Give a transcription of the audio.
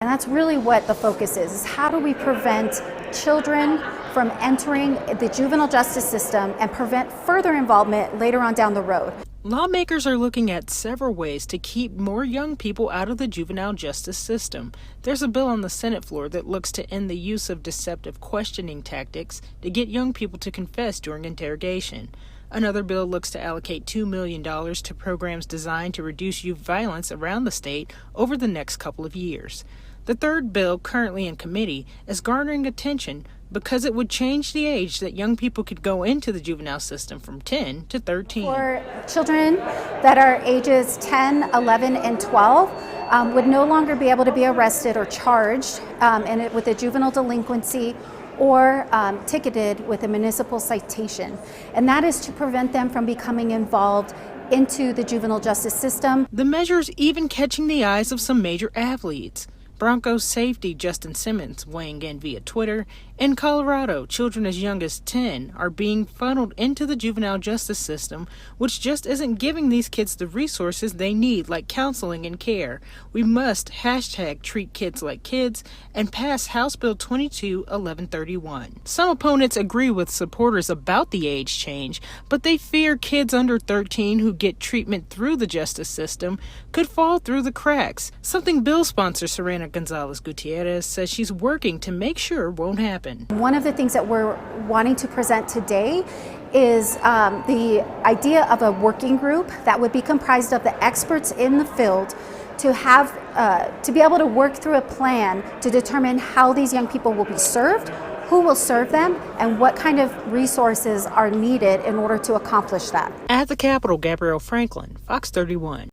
And that's really what the focus is how do we prevent children from entering the juvenile justice system and prevent further involvement later on down the road. Lawmakers are looking at several ways to keep more young people out of the juvenile justice system. There's a bill on the Senate floor that looks to end the use of deceptive questioning tactics to get young people to confess during interrogation. Another bill looks to allocate $2 million to programs designed to reduce youth violence around the state over the next couple of years. The third bill, currently in committee, is garnering attention because it would change the age that young people could go into the juvenile system from 10 to 13. For children that are ages 10, 11, and 12 would no longer be able to be arrested or charged with a juvenile delinquency or ticketed with a municipal citation. And that is to prevent them from becoming involved into the juvenile justice system. The measure's even catching the eyes of some major athletes. Broncos safety Justin Simmons weighing in via Twitter. In Colorado, children as young as 10 are being funneled into the juvenile justice system, which just isn't giving these kids the resources they need, like counseling and care. We must #treat kids like kids and pass House Bill 22-1131. Some opponents agree with supporters about the age change, but they fear kids under 13 who get treatment through the justice system could fall through the cracks, something bill sponsor Serena Gonzalez Gutierrez says she's working to make sure won't happen. One of the things that we're wanting to present today is the idea of a working group that would be comprised of the experts in the field to have to be able to work through a plan to determine how these young people will be served, who will serve them, and what kind of resources are needed in order to accomplish that. At the Capitol, Gabrielle Franklin, Fox 31.